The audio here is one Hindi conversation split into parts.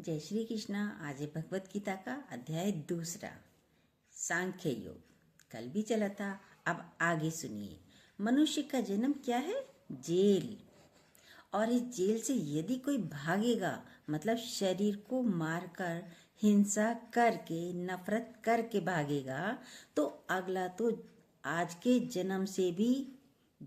जय श्री कृष्णा। आज है भगवत गीता का अध्याय 2 सांख्य योग। कल भी चला था, अब आगे सुनिए। मनुष्य का जन्म क्या है? जेल। और इस जेल से यदि कोई भागेगा, मतलब शरीर को मारकर, हिंसा करके, नफरत करके भागेगा, तो अगला तो आज के जन्म से भी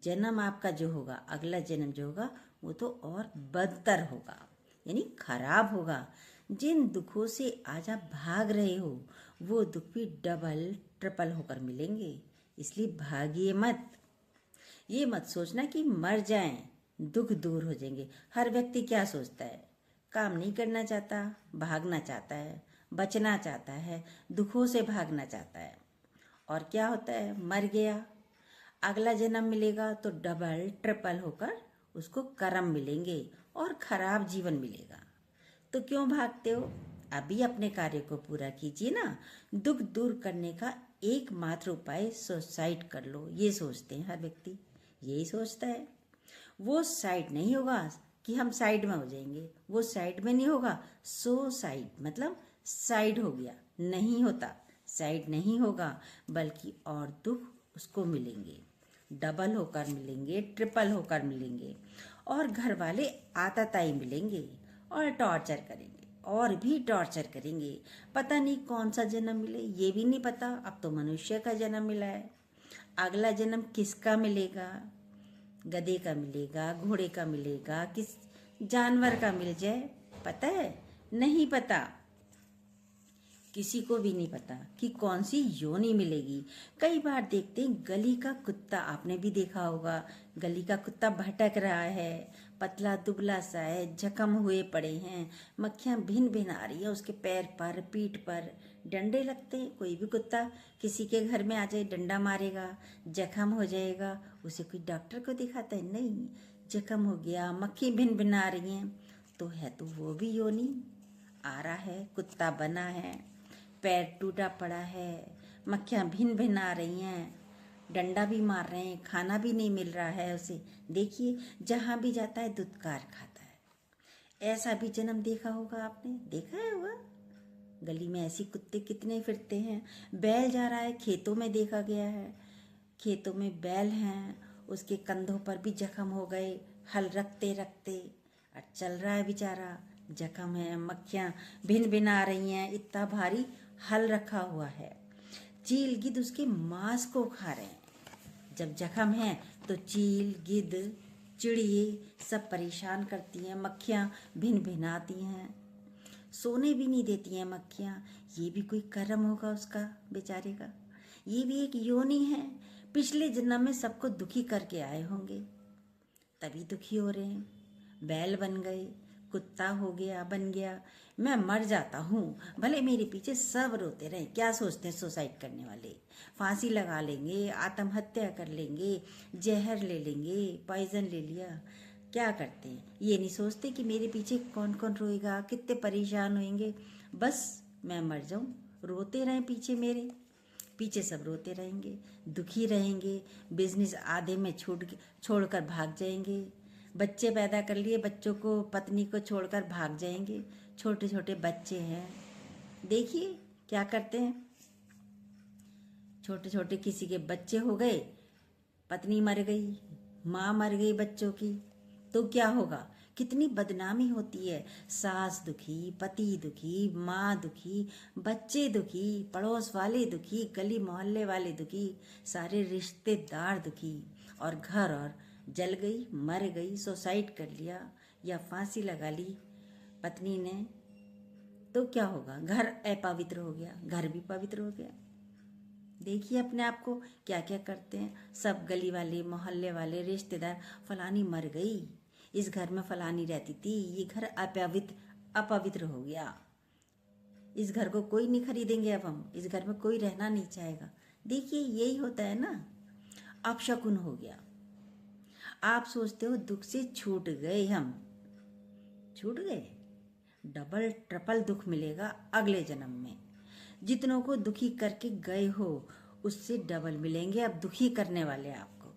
जन्म आपका जो होगा, अगला जन्म जो होगा वो तो और बदतर होगा, यानी खराब होगा। जिन दुखों से आज आप भाग रहे हो वो दुख भी डबल ट्रिपल होकर मिलेंगे, इसलिए भागिए मत। ये मत सोचना कि मर जाएं, दुख दूर हो जाएंगे। हर व्यक्ति क्या सोचता है? काम नहीं करना चाहता, भागना चाहता है, बचना चाहता है, दुखों से भागना चाहता है। और क्या होता है? मर गया, अगला जन्म मिलेगा तो डबल ट्रिपल होकर उसको कर्म मिलेंगे और खराब जीवन मिलेगा। तो क्यों भागते हो? अभी अपने कार्य को पूरा कीजिए ना। दुख दूर करने का एकमात्र उपाय सुसाइड कर लो, ये सोचते हैं हर व्यक्ति, यही सोचता है। वो साइड नहीं होगा कि हम साइड में हो जाएंगे, वो साइड में नहीं होगा। सुसाइड मतलब साइड हो गया, नहीं होता, साइड नहीं होगा, बल्कि और दुख उसको मिलेंगे, डबल होकर मिलेंगे, ट्रिपल होकर मिलेंगे। और घर वाले आताताई मिलेंगे और टॉर्चर करेंगे, और भी टॉर्चर करेंगे। पता नहीं कौन सा जन्म मिले, ये भी नहीं पता। अब तो मनुष्य का जन्म मिला है, अगला जन्म किसका मिलेगा? गधे का मिलेगा, घोड़े का मिलेगा, किस जानवर का मिल जाए, पता है? नहीं पता, किसी को भी नहीं पता कि कौन सी योनि मिलेगी। कई बार देखते हैं गली का कुत्ता, आपने भी देखा होगा, गली का कुत्ता भटक रहा है, पतला दुबला सा है, जख्म हुए पड़े हैं, मक्खियां भिन भिन आ रही है उसके पैर पर, पीठ पर, डंडे लगते हैं। कोई भी कुत्ता किसी के घर में आ जाए, डंडा मारेगा, जख्म हो जाएगा, उसे कोई डॉक्टर को दिखाता है? नहीं। जख्म हो गया, मक्खी भिन भिन आ रही हैं, तो है तो वो भी योनि। आ रहा है, कुत्ता बना है, पैर टूटा पड़ा है, मक्खियां भिन भिन आ रही हैं, डंडा भी मार रहे हैं, खाना भी नहीं मिल रहा है उसे। देखिए, जहां भी जाता है दुत्कार खाता है। ऐसा भी जन्म देखा होगा आपने, देखा है होगा। गली में ऐसी कुत्ते कितने फिरते हैं। बैल जा रहा है, खेतों में देखा गया है, खेतों में बैल हैं, उसके कंधों पर भी जख्म हो गए, हल रखते रखते, और चल रहा है बेचारा, जख्म है, मक्खियां भिन भिन आ रही हैं, इतना भारी हल रखा हुआ है। चील गिद्ध उसके मांस को खा रहे हैं। जब जख्म है तो चील गिद्ध चिड़िए सब परेशान करती हैं, मक्खियां भिन भिन आती हैं, सोने भी नहीं देती हैं मक्खियां। ये भी कोई कर्म होगा उसका, बेचारे का। ये भी एक योनि है, पिछले जन्म में सबको दुखी करके आए होंगे, तभी दुखी हो रहे हैं। बैल बन गए, कुत्ता हो गया, बन गया। मैं मर जाता हूँ, भले मेरे पीछे सब रोते रहे। क्या सोचते हैं सुसाइड करने वाले? फांसी लगा लेंगे, आत्महत्या कर लेंगे, जहर ले लेंगे, पॉइजन ले लिया। क्या करते हैं? ये नहीं सोचते कि मेरे पीछे कौन कौन रोएगा, कितने परेशान होंगे। बस मैं मर जाऊं, रोते रहें पीछे, मेरे पीछे सब रोते रहेंगे, दुखी रहेंगे, बिजनेस आधे में छोड़कर भाग जाएंगे, बच्चे पैदा कर लिए, बच्चों को, पत्नी को छोड़कर भाग जाएंगे। छोटे छोटे बच्चे हैं, देखिए क्या करते हैं। छोटे छोटे किसी के बच्चे हो गए, पत्नी मर गई, माँ मर गई बच्चों की, तो क्या होगा? कितनी बदनामी होती है। सास दुखी, पति दुखी, माँ दुखी, बच्चे दुखी, पड़ोस वाले दुखी, गली मोहल्ले वाले दुखी, सारे रिश्तेदार दुखी, और घर और जल गई, मर गई, सुसाइड कर लिया या फांसी लगा ली पत्नी ने, तो क्या होगा? घर अपवित्र हो गया, घर भी पवित्र हो गया। देखिए अपने आप को क्या क्या करते हैं सब गली वाले, मोहल्ले वाले, रिश्तेदार। फलानी मर गई, इस घर में फलानी रहती थी, ये घर अपवित्र हो गया, इस घर को कोई नहीं खरीदेंगे, अब हम इस घर में कोई रहना नहीं चाहेगा। देखिए यही होता है ना, अपशकुन हो गया। आप सोचते हो दुख से छूट गए, हम छूट गए, डबल ट्रिपल दुख मिलेगा अगले जन्म में। जितनों को दुखी करके गए हो उससे डबल मिलेंगे अब दुखी करने वाले आपको।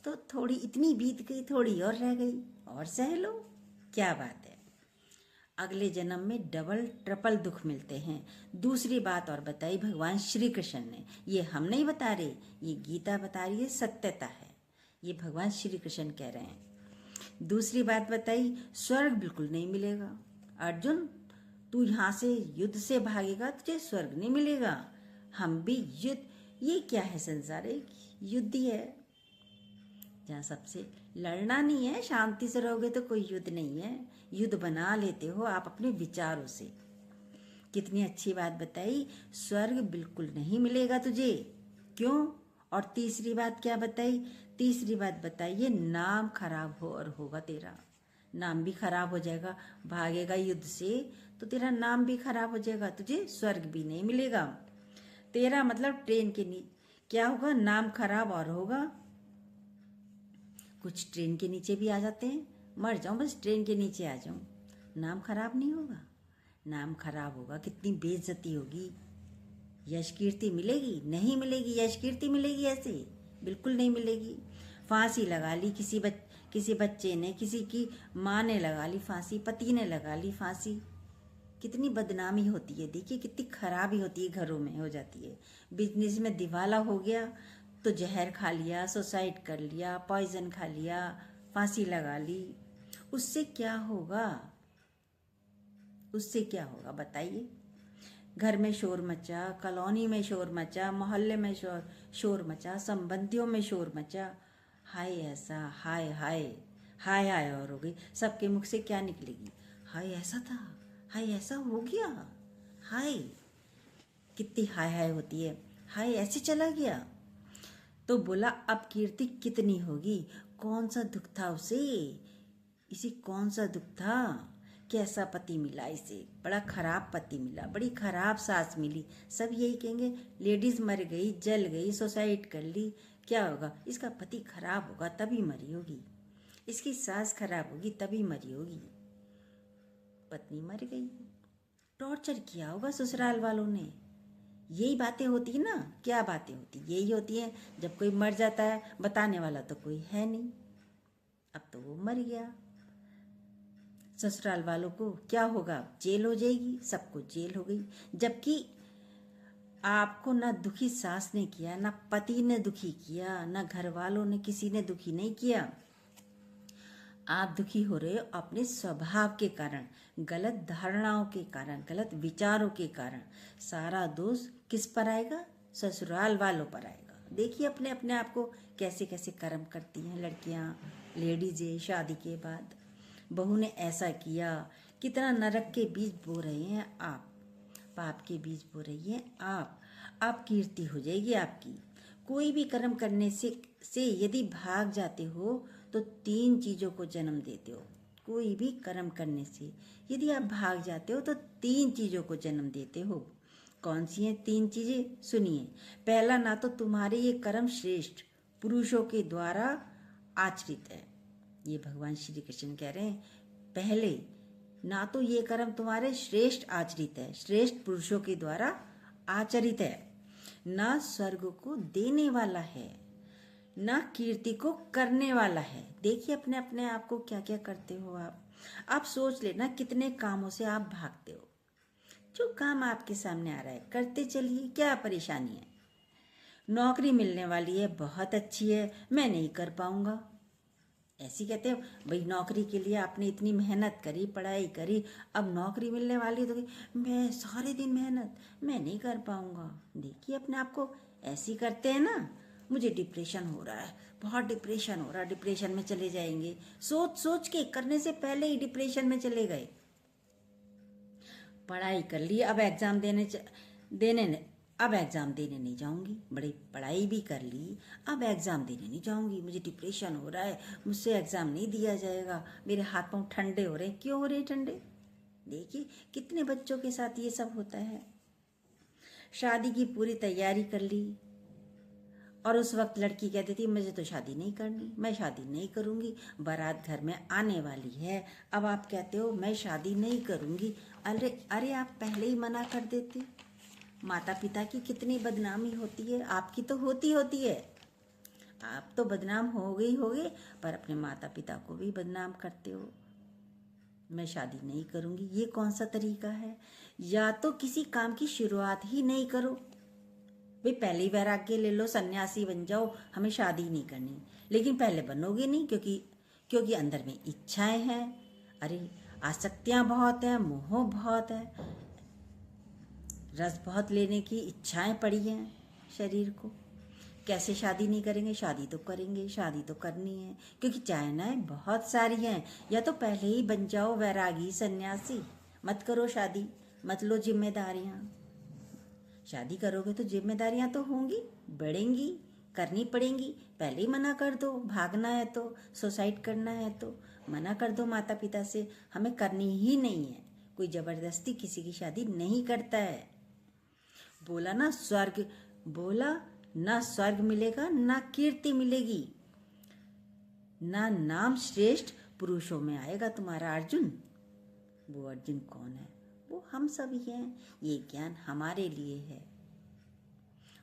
तो थोड़ी इतनी बीत गई, थोड़ी और रह गई, और सह लो, क्या बात है। अगले जन्म में डबल ट्रिपल दुख मिलते हैं। दूसरी बात और बताई भगवान श्री कृष्ण ने, ये हम नहीं बता रहे, ये गीता बता रही है, सत्यता है, ये भगवान श्री कृष्ण कह रहे हैं। दूसरी बात बताई, स्वर्ग बिल्कुल नहीं मिलेगा। अर्जुन, तू यहाँ से युद्ध से भागेगा, तुझे स्वर्ग नहीं मिलेगा। हम भी युद्ध, ये क्या है संसार, एक युद्ध ही है जहाँ सबसे लड़ना नहीं है, शांति से रहोगे तो कोई युद्ध नहीं है। युद्ध बना लेते हो आप अपने विचारों से। कितनी अच्छी बात बताई, स्वर्ग बिल्कुल नहीं मिलेगा तुझे। क्यों? और तीसरी बात क्या बताई? तीसरी बात बताइए, नाम खराब हो और होगा तेरा, नाम भी खराब हो जाएगा। भागेगा युद्ध से तो तेरा नाम भी खराब हो जाएगा, तुझे स्वर्ग भी नहीं मिलेगा। तेरा मतलब ट्रेन के नीचे क्या होगा, नाम खराब और होगा। कुछ ट्रेन के नीचे भी आ जाते हैं, मर जाऊं बस ट्रेन के नीचे आ जाऊं, नाम खराब नहीं होगा। नाम खराब होगा, कितनी बेइज्जती होगी। यश कीर्ति मिलेगी? नहीं मिलेगी। यश कीर्ति मिलेगी ऐसे? बिल्कुल नहीं मिलेगी। फांसी लगा ली किसी बच्चे ने, किसी की माँ ने लगा ली फांसी, पति ने लगा ली फांसी, कितनी बदनामी होती है। देखिए कितनी खराबी होती है, घरों में हो जाती है। बिजनेस में दिवाला हो गया तो जहर खा लिया, सुसाइड कर लिया, पॉइजन खा लिया, फांसी लगा ली। उससे क्या होगा? उससे क्या होगा बताइए? घर में शोर मचा, कॉलोनी में शोर मचा, मोहल्ले में शोर मचा, संबंधियों में शोर मचा, हाय ऐसा, हाय हाय हाय हाय और हो गई। सबके मुख से क्या निकलेगी? हाय ऐसा था, हाय ऐसा हो गया, हाय। कितनी हाय हाय होती है, हाय ऐसे चला गया। तो बोला अब कीर्ति कितनी होगी। कौन सा दुख था उसे, इसे कौन सा दुख था, कैसा पति मिला इसे, बड़ा खराब पति मिला, बड़ी खराब सास मिली। सब यही कहेंगे, लेडीज मर गई, जल गई, सुसाइड कर ली, क्या होगा? इसका पति खराब होगा तभी मरी होगी, इसकी सास खराब होगी तभी मरी होगी। पत्नी मर गई, टॉर्चर किया होगा ससुराल वालों ने। यही बातें होती है ना। क्या बातें होती? यही होती है। जब कोई मर जाता है, बताने वाला तो कोई है नहीं, अब तो वो मर गया। ससुराल वालों को क्या होगा? जेल हो जाएगी, सबको जेल हो गई। जबकि आपको ना दुखी सास ने किया, ना पति ने दुखी किया, ना घर वालों ने, किसी ने दुखी नहीं किया। आप दुखी हो रहे हो अपने स्वभाव के कारण, गलत धारणाओं के कारण, गलत विचारों के कारण। सारा दोष किस पर आएगा? ससुराल वालों पर आएगा। देखिए अपने अपने आप को कैसे कैसे कर्म करती हैं लड़कियां, लेडीजें। शादी के बाद बहू ने ऐसा किया, कितना नरक के बीज बो रहे हैं आप, पाप के बीज बो रही हैं आप कीर्ति हो जाएगी आपकी। कोई भी कर्म करने से यदि भाग जाते हो तो 3 चीजों को जन्म देते हो। कोई भी कर्म करने से यदि आप भाग जाते हो तो 3 चीजों को जन्म देते हो। कौन सी हैं 3 चीजें? सुनिए। पहला, ना तो तुम्हारे ये कर्म श्रेष्ठ पुरुषों के द्वारा आचरित है, ये भगवान श्री कृष्ण कह रहे हैं। पहले, ना तो ये कर्म तुम्हारे श्रेष्ठ आचरित है, श्रेष्ठ पुरुषों के द्वारा आचरित है, ना स्वर्ग को देने वाला है, ना कीर्ति को करने वाला है। देखिए अपने अपने आप को क्या क्या करते हो आप सोच लेना कितने कामों से आप भागते हो। जो काम आपके सामने आ रहा है करते चलिए, क्या परेशानी है? नौकरी मिलने वाली है, बहुत अच्छी है, मैं नहीं कर पाऊंगा, ऐसी कहते हो भाई। नौकरी के लिए आपने इतनी मेहनत करी, पढ़ाई करी, अब नौकरी मिलने वाली है तो मैं सारे दिन मेहनत, मैं नहीं कर पाऊंगा। देखिए अपने आप को ऐसी करते हैं ना। मुझे डिप्रेशन हो रहा है, बहुत डिप्रेशन हो रहा है, डिप्रेशन में चले जाएंगे। सोच सोच के, करने से पहले ही डिप्रेशन में चले गए। पढ़ाई कर ली, अब एग्जाम अब एग्ज़ाम देने नहीं जाऊंगी। बड़ी पढ़ाई भी कर ली, अब एग्ज़ाम देने नहीं जाऊंगी, मुझे डिप्रेशन हो रहा है, मुझसे एग्ज़ाम नहीं दिया जाएगा, मेरे हाथ पांव ठंडे हो रहे हैं। क्यों हो रहे हैं ठंडे? देखिए कितने बच्चों के साथ ये सब होता है। शादी की पूरी तैयारी कर ली और उस वक्त लड़की कहती थी मुझे तो शादी नहीं करनी, मैं शादी नहीं करूंगी, बारात घर में आने वाली है, अब आप कहते हो मैं शादी नहीं करूंगी। अरे आप पहले ही मना कर देते। माता पिता की कितनी बदनामी होती है, आपकी तो होती है। आप तो बदनाम हो गए, पर अपने माता पिता को भी बदनाम करते हो। मैं शादी नहीं करूंगी, ये कौन सा तरीका है? या तो किसी काम की शुरुआत ही नहीं करो। भाई पहले ही वैराग्य ले लो, सन्यासी बन जाओ, हमें शादी नहीं करनी। लेकिन पहले बनोगे नहीं, क्योंकि अंदर में इच्छाएं हैं। अरे आसक्तियां बहुत है, मोह बहुत है, रस बहुत लेने की इच्छाएं पड़ी हैं शरीर को। कैसे शादी नहीं करेंगे? शादी तो करेंगे, शादी तो करनी है, क्योंकि चाहनाएं बहुत सारी हैं। या तो पहले ही बन जाओ वैरागी सन्यासी, मत करो शादी, मत लो जिम्मेदारियां। शादी करोगे तो जिम्मेदारियां तो होंगी, बढ़ेंगी, करनी पड़ेंगी। पहले ही मना कर दो, भागना है तो, सुसाइड करना है तो मना कर दो माता पिता से, हमें करनी ही नहीं है। कोई जबरदस्ती किसी की शादी नहीं करता है। बोला ना स्वर्ग, बोला ना स्वर्ग मिलेगा, ना कीर्ति मिलेगी, ना नाम श्रेष्ठ पुरुषों में आएगा तुम्हारा अर्जुन। वो अर्जुन कौन है? वो हम सभी हैं। ये ज्ञान हमारे लिए है।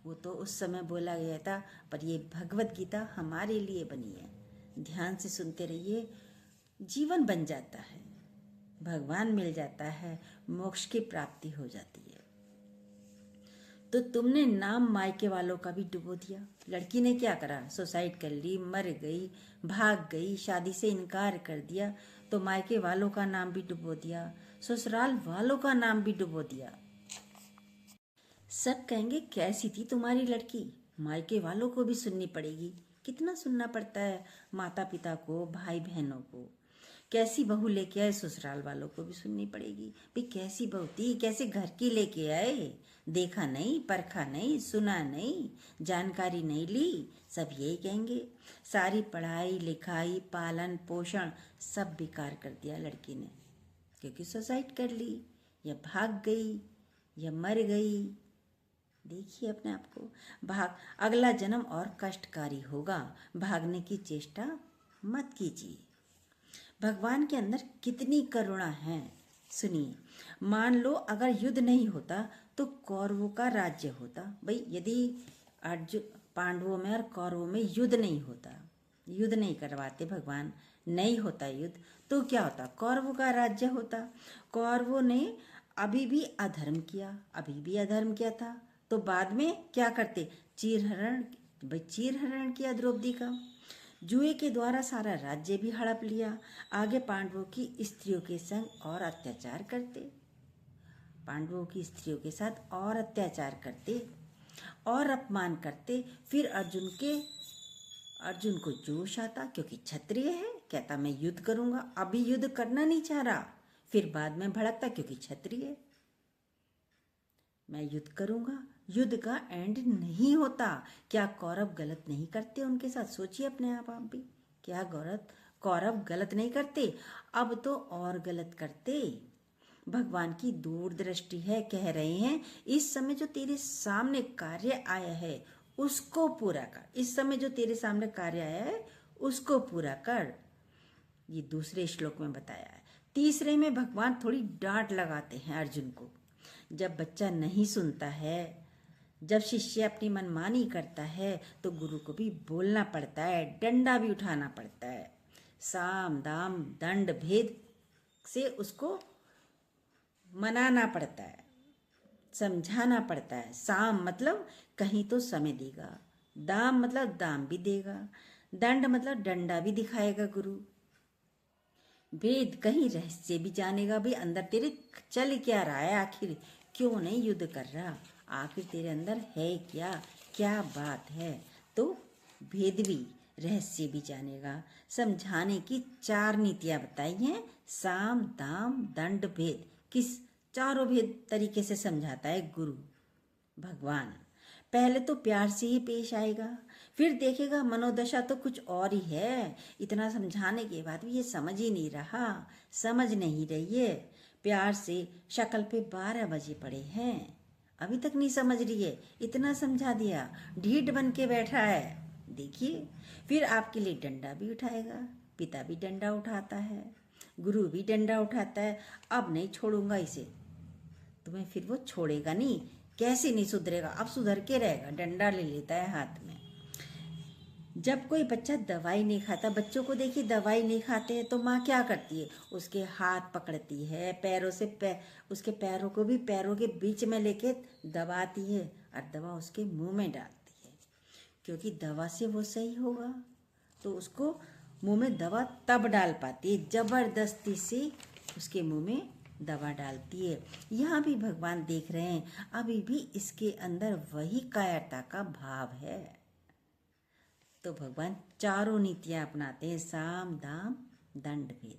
वो तो उस समय बोला गया था, पर ये भगवत गीता हमारे लिए बनी है। ध्यान से सुनते रहिए, जीवन बन जाता है, भगवान मिल जाता है, मोक्ष की प्राप्ति हो जाती है। तो तुमने नाम मायके वालों का भी डुबो दिया। लड़की ने क्या करा? सुसाइड कर ली, मर गई, भाग गई, शादी से इनकार कर दिया, तो मायके वालों का नाम भी डुबो दिया, ससुराल वालों का नाम भी डुबो दिया। सब कहेंगे कैसी थी तुम्हारी लड़की, मायके वालों को भी सुननी पड़ेगी। कितना सुनना पड़ता है माता पिता को, भाई बहनों को। कैसी बहू लेके आए, ससुराल वालों को भी सुननी पड़ेगी। भाई कैसी बहू थी, कैसे घर की लेके आए, देखा नहीं, परखा नहीं, सुना नहीं, जानकारी नहीं ली, सब यही कहेंगे। सारी पढ़ाई लिखाई पालन पोषण सब बेकार कर दिया लड़की ने, क्योंकि सुसाइड कर ली, या भाग गई, या मर गई। देखिए अपने आप को। भाग अगला जन्म और कष्टकारी होगा, भागने की चेष्टा मत कीजिए। भगवान के अंदर कितनी करुणा है, सुनिए। मान लो अगर युद्ध नहीं होता तो कौरवों का राज्य होता। भाई यदि अर्जुन, पांडवों में और कौरवों में युद्ध नहीं होता, युद्ध नहीं करवाते भगवान, नहीं होता युद्ध, तो क्या होता? कौरवों का राज्य होता। कौरवों ने अभी भी अधर्म किया, अभी भी अधर्म किया था, तो बाद में क्या करते? चीरहरण, भाई चीरहरण किया द्रौपदी का, जुए के द्वारा सारा राज्य भी हड़प लिया। आगे पांडवों की स्त्रियों के संग और अत्याचार करते, पांडवों की स्त्रियों के साथ और अत्याचार करते और अपमान करते। फिर अर्जुन को जोश आता, क्योंकि क्षत्रिय है, कहता मैं युद्ध करूंगा। अभी युद्ध करना नहीं चाह रहा, फिर बाद में भड़कता, क्योंकि क्षत्रिय, मैं युद्ध करूंगा। युद्ध का एंड नहीं होता। क्या कौरव गलत नहीं करते उनके साथ? सोचिए अपने आप भी, क्या कौरव गलत नहीं करते? अब तो और गलत करते। भगवान की दूरदृष्टि है, कह रहे हैं इस समय जो तेरे सामने कार्य आया है उसको पूरा कर। इस समय जो तेरे सामने कार्य आया है उसको पूरा कर। ये दूसरे श्लोक में बताया है। तीसरे में भगवान थोड़ी डांट लगाते हैं अर्जुन को। जब बच्चा नहीं सुनता है, जब शिष्य अपनी मनमानी करता है, तो गुरु को भी बोलना पड़ता है, डंडा भी उठाना पड़ता है। साम दाम दंड भेद से उसको मनाना पड़ता है, समझाना पड़ता है। साम मतलब कहीं तो समय देगा, दाम मतलब दाम भी देगा, दंड मतलब डंडा भी दिखाएगा गुरु, भेद कहीं रहस्य भी जानेगा। भी अंदर तेरे चल क्या रहा है, आखिर क्यों नहीं युद्ध कर रहा, आखिर तेरे अंदर है क्या, क्या बात है, तो भेद भी रहस्य भी जानेगा। समझाने की 4 नीतियां बताई हैं, साम दाम दंड भेद। किस चारों भेद तरीके से समझाता है गुरु भगवान। पहले तो प्यार से ही पेश आएगा, फिर देखेगा मनोदशा तो कुछ और ही है। इतना समझाने के बाद भी ये समझ ही नहीं रहा, समझ नहीं रही है। प्यार से शक्ल पे 12 बजे पड़े हैं, अभी तक नहीं समझ रही है। इतना समझा दिया, ढीठ बन के बैठा है। देखिए, फिर आपके लिए डंडा भी उठाएगा। पिता भी डंडा उठाता है, गुरु भी डंडा उठाता है। अब नहीं छोड़ूंगा इसे, तुम्हें फिर वो छोड़ेगा नहीं। कैसे नहीं सुधरेगा? अब सुधर के रहेगा, डंडा ले लेता है हाथ में। जब कोई बच्चा दवाई नहीं खाता, बच्चों को देखिए दवाई नहीं खाते हैं तो माँ क्या करती है, उसके हाथ पकड़ती है, पैरों से उसके पैरों को भी पैरों के बीच में लेके दबाती है और दवा उसके मुंह में डालती है, क्योंकि दवा से वो सही होगा। तो उसको मुंह में दवा तब डाल पाती है, जबरदस्ती से उसके मुंह में दवा डालती है। यहाँ भी भगवान देख रहे हैं, अभी भी इसके अंदर वही कायरता का भाव है। तो भगवान चारों नीतियाँ अपनाते हैं, साम दाम दंड भेद।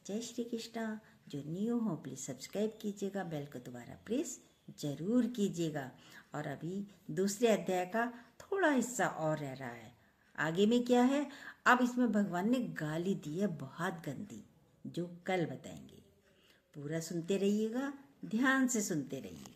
जय श्री कृष्णा। जो न्यू हो प्लीज़ सब्सक्राइब कीजिएगा, बेल को दोबारा प्रेस जरूर कीजिएगा। और अभी दूसरे अध्याय का थोड़ा हिस्सा और रह रहा है। आगे में क्या है, अब इसमें भगवान ने गाली दी है बहुत गंदी, जो कल बताएंगे। पूरा सुनते रहिएगा, ध्यान से सुनते रहिएगा।